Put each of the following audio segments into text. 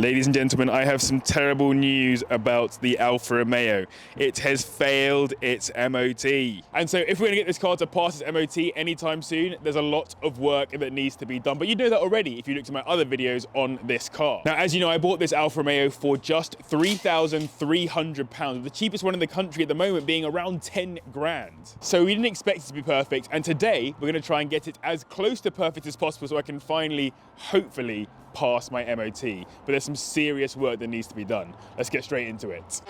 Ladies and gentlemen, I have some terrible news about the Alfa Romeo. It has failed its MOT. And so if we're gonna get this car to pass its MOT anytime soon, there's a lot of work that needs to be done. But you know that already if you looked at my other videos on this car. Now, as you know, I bought this Alfa Romeo for just £3,300, the cheapest one in the country at the moment being around 10 grand. So we didn't expect it to be perfect. And today we're gonna try and get it as close to perfect as possible so I can finally, hopefully, pass my MOT, but there's some serious work that needs to be done. Let's get straight into it.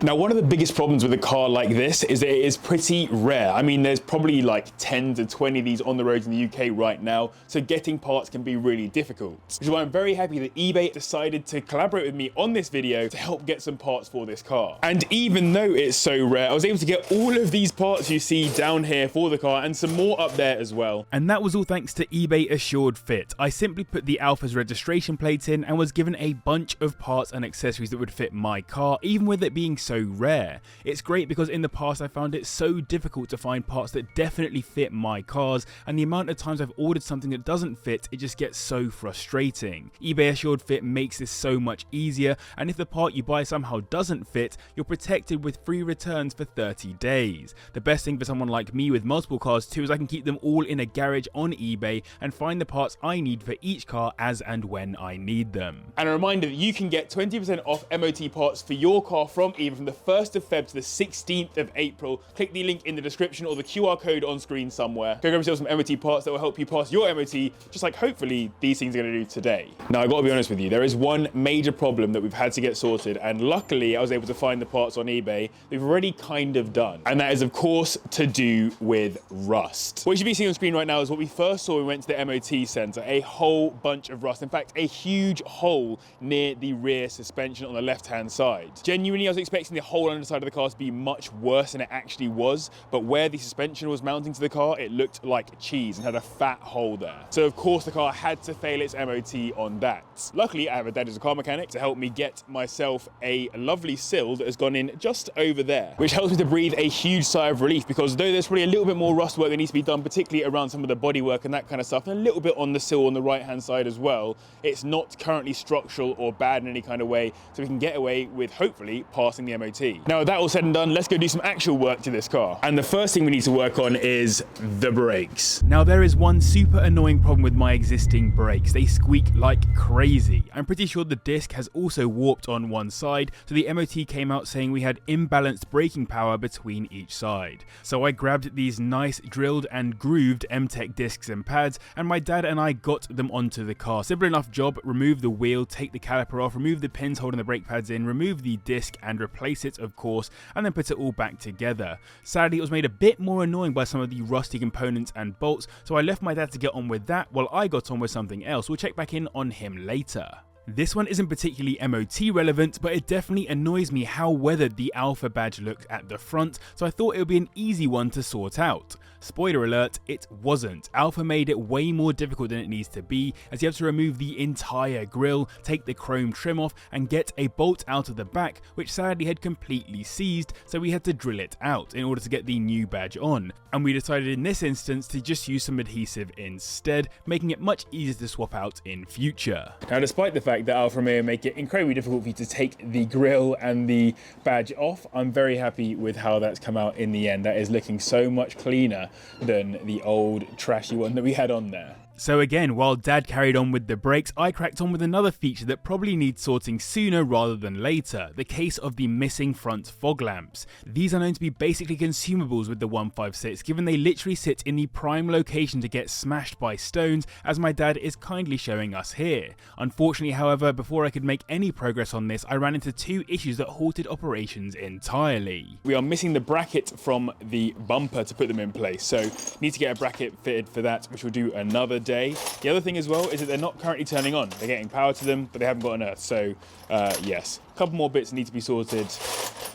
Now, one of the biggest problems with a car like this is that it is pretty rare. I mean, there's probably like 10 to 20 of these on the roads in the UK right now, so getting parts can be really difficult. Which is why I'm very happy that eBay decided to collaborate with me on this video to help get some parts for this car. And even though it's so rare, I was able to get all of these parts you see down here for the car and some more up there as well. And that was all thanks to eBay Assured Fit. I simply put the Alfa's registration plate in and was given a bunch of parts and accessories that would fit my car, even with it being so rare. It's great because in the past I found it so difficult to find parts that definitely fit my cars, and the amount of times I've ordered something that doesn't fit, it just gets so frustrating. eBay Assured Fit makes this so much easier, and if the part you buy somehow doesn't fit, you're protected with free returns for 30 days. The best thing for someone like me with multiple cars too is I can keep them all in a garage on eBay and find the parts I need for each car as and when I need them. And a reminder that you can get 20% off MOT parts for your car from the 1st of Feb to the 16th of April. Click the link in the description or the QR code on screen somewhere. Go grab yourself some MOT parts that will help you pass your MOT, just like hopefully these things are going to do today. Now, I got to be honest with you, there is one major problem that we've had to get sorted, and luckily I was able to find the parts on eBay we've already kind of done. And that is, of course, to do with rust. What you should be seeing on screen right now is what we first saw when we went to the MOT centre, a whole bunch of rust. In fact, a huge hole near the rear suspension on the left-hand side. Genuinely, I was expecting the whole underside of the car to be much worse than it actually was, but where the suspension was mounting to the car, it looked like cheese and had a fat hole there. So of course the car had to fail its MOT on that. Luckily, I have a dad who's a car mechanic to help me get myself a lovely sill that has gone in just over there, which helps me to breathe a huge sigh of relief, because though there's probably a little bit more rust work that needs to be done, particularly around some of the bodywork and that kind of stuff, and a little bit on the sill on the right hand side as well, it's not currently structural or bad in any kind of way, so we can get away with hopefully passing the MOT. Now, with that all said and done, let's go do some actual work to this car. And the first thing we need to work on is the brakes. Now, there is one super annoying problem with my existing brakes. They squeak like crazy. I'm pretty sure the disc has also warped on one side, so the MOT came out saying we had imbalanced braking power between each side. So I grabbed these nice drilled and grooved M-Tech discs and pads, and my dad and I got them onto the car. Simple enough job: remove the wheel, take the caliper off, remove the pins holding the brake pads in, remove the disc and replace it, of course, and then put it all back together. Sadly, it was made a bit more annoying by some of the rusty components and bolts, so I left my dad to get on with that while I got on with something else. We'll check back in on him later. This one isn't particularly MOT relevant, but it definitely annoys me how weathered the Alfa badge looked at the front, so I thought it would be an easy one to sort out. Spoiler alert, it wasn't. Alfa made it way more difficult than it needs to be, as you have to remove the entire grille, take the chrome trim off, and get a bolt out of the back, which sadly had completely seized, so we had to drill it out in order to get the new badge on. And we decided in this instance to just use some adhesive instead, making it much easier to swap out in future. Now, despite the fact that Alfa Romeo make it incredibly difficult for you to take the grille and the badge off, I'm very happy with how that's come out in the end. That is looking so much cleaner than the old trashy one that we had on there. So again, while Dad carried on with the brakes, I cracked on with another feature that probably needs sorting sooner rather than later: the case of the missing front fog lamps. These are known to be basically consumables with the 156, given they literally sit in the prime location to get smashed by stones, as my dad is kindly showing us here. Unfortunately, however, before I could make any progress on this, I ran into two issues that halted operations entirely. We are missing the bracket from the bumper to put them in place, so need to get a bracket fitted for that, which we'll do another day. The other thing as well is that they're not currently turning on. They're getting power to them, but they haven't got an earth. So yes, a couple more bits need to be sorted,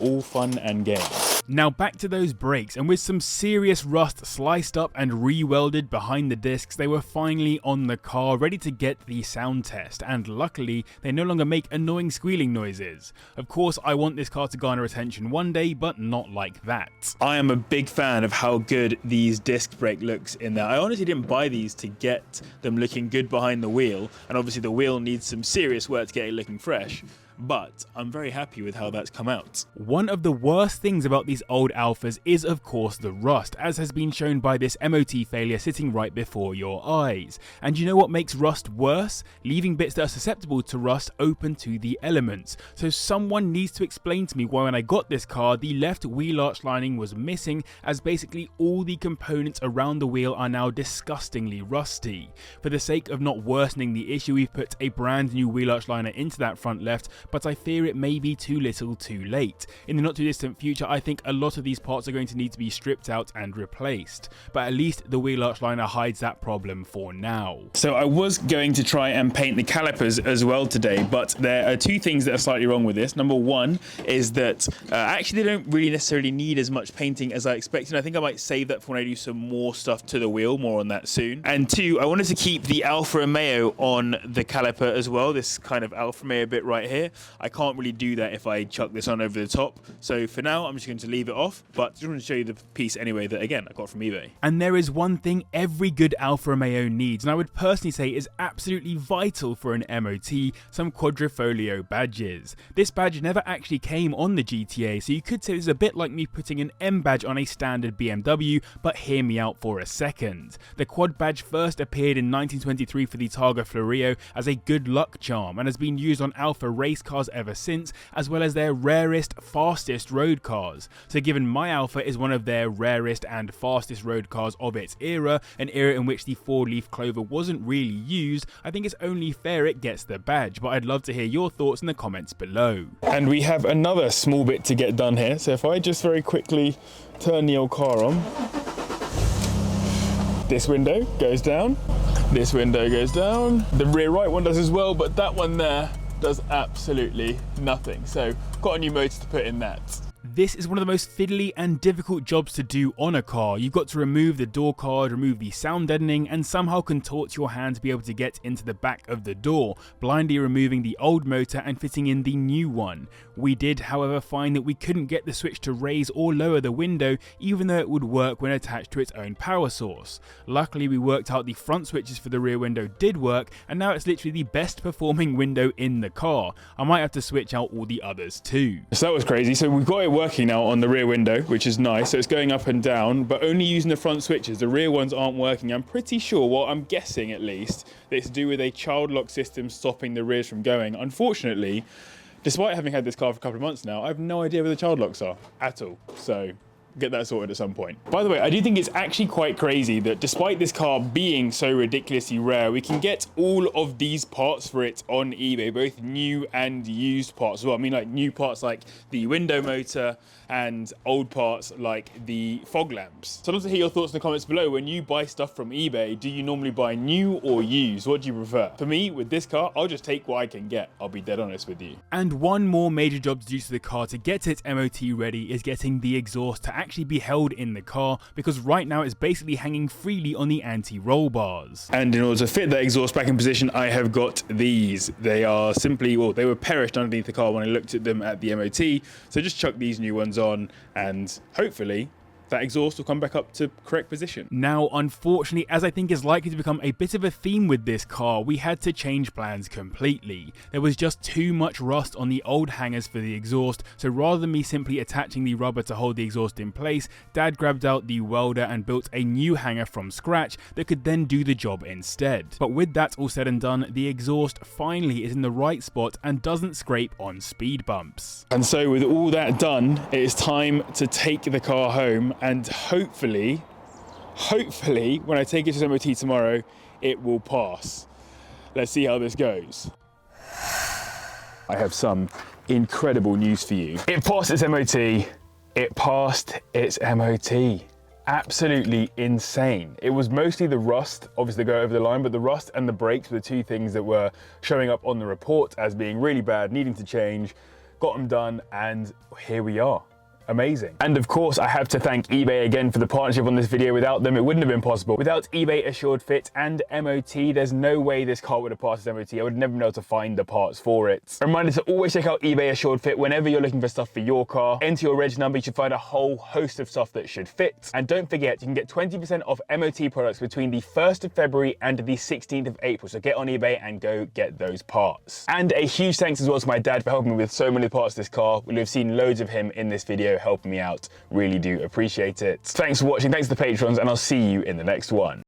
all fun and games. Now back to those brakes, and with some serious rust sliced up and re-welded behind the discs, they were finally on the car, ready to get the sound test, and luckily they no longer make annoying squealing noises. Of course, I want this car to garner attention one day, but not like that. I am a big fan of how good these disc brake looks in there. I honestly didn't buy these to get them looking good behind the wheel, and obviously the wheel needs some serious work to get it looking fresh. But I'm very happy with how that's come out. One of the worst things about these old Alphas is of course the rust, as has been shown by this MOT failure sitting right before your eyes. And you know what makes rust worse? Leaving bits that are susceptible to rust open to the elements. So someone needs to explain to me why when I got this car the left wheel arch lining was missing, as basically all the components around the wheel are now disgustingly rusty. For the sake of not worsening the issue, we've put a brand new wheel arch liner into that front left, but I fear it may be too little too late. In the not too distant future, I think a lot of these parts are going to need to be stripped out and replaced, but at least the wheel arch liner hides that problem for now. So I was going to try and paint the calipers as well today, but there are two things that are slightly wrong with this. Number one is that actually they don't really necessarily need as much painting as I expected. I think I might save that for when I do some more stuff to the wheel, more on that soon. And two, I wanted to keep the Alfa Romeo on the caliper as well, this kind of Alfa Romeo bit right here. I can't really do that if I chuck this on over the top. So for now, I'm just going to leave it off, but just want to show you the piece anyway that, again, I got from eBay. And there is one thing every good Alfa Romeo needs, and I would personally say is absolutely vital for an MOT, some quadrifolio badges. This badge never actually came on the GTA, so you could say this is a bit like me putting an M badge on a standard BMW, but hear me out for a second. The quad badge first appeared in 1923 for the Targa Florio as a good luck charm, and has been used on Alfa race cars ever since, as well as their rarest, fastest road cars. So given my Alfa is one of their rarest and fastest road cars of its era, an era in which the 4-leaf clover wasn't really used, I think it's only fair it gets the badge, but I'd love to hear your thoughts in the comments below. And we have another small bit to get done here, so if I just very quickly turn the old car on, this window goes down, this window goes down, the rear right one does as well, but that one there does absolutely nothing. So got a new motor to put in that. This is one of the most fiddly and difficult jobs to do on a car. You've got to remove the door card, remove the sound deadening, and somehow contort your hand to be able to get into the back of the door, blindly removing the old motor and fitting in the new one. We did, however, find that we couldn't get the switch to raise or lower the window, even though it would work when attached to its own power source. Luckily, we worked out the front switches for the rear window did work, and now it's literally the best performing window in the car. I might have to switch out all the others too. So that was crazy. So we've got it working now on the rear window, which is nice. So it's going up and down, but only using the front switches. The rear ones aren't working. I'm pretty sure, well, I'm guessing at least, that it's to do with a child lock system stopping the rears from going. Unfortunately, despite having had this car for a couple of months now, I have no idea where the child locks are at all. So get that sorted at some point. By the way, I do think it's actually quite crazy that despite this car being so ridiculously rare, we can get all of these parts for it on eBay, both new and used parts as well. I mean, like new parts like the window motor and old parts like the fog lamps. So I'd love to hear your thoughts in the comments below. When you buy stuff from eBay, do you normally buy new or used? What do you prefer? For me, with this car, I'll just take what I can get. I'll be dead honest with you. And one more major job to do to the car to get its MOT ready is getting the exhaust to actually be held in the car, because right now it's basically hanging freely on the anti-roll bars. And in order to fit that exhaust back in position, I have got these. They are simply, well, they were perished underneath the car when I looked at them at the MOT. So just chuck these new ones on and hopefully that exhaust will come back up to correct position. Now, unfortunately, as I think is likely to become a bit of a theme with this car, we had to change plans completely. There was just too much rust on the old hangers for the exhaust, so rather than me simply attaching the rubber to hold the exhaust in place, Dad grabbed out the welder and built a new hanger from scratch that could then do the job instead. But with that all said and done, the exhaust finally is in the right spot and doesn't scrape on speed bumps. And so with all that done, it is time to take the car home, and hopefully, when I take it to MOT tomorrow, it will pass. Let's see how this goes. I have some incredible news for you. It passed its MOT. It passed its MOT. Absolutely insane. It was mostly the rust, obviously go over the line, but the rust and the brakes were the two things that were showing up on the report as being really bad, needing to change. got them done, and here we are. Amazing. And of course, I have to thank eBay again for the partnership on this video. Without them, it wouldn't have been possible. Without eBay Assured Fit and MOT, there's no way this car would have passed MOT. I would have never been able to find the parts for it. A reminder to always check out eBay Assured Fit whenever you're looking for stuff for your car. Enter your reg number, you should find a whole host of stuff that should fit. And don't forget, you can get 20% off MOT products between the 1st of February and the 16th of April. So get on eBay and go get those parts. And a huge thanks as well to my dad for helping me with so many parts of this car. We'll have seen loads of him in this video helping me out. Really do appreciate it. Thanks for watching, thanks to the patrons, and I'll see you in the next one.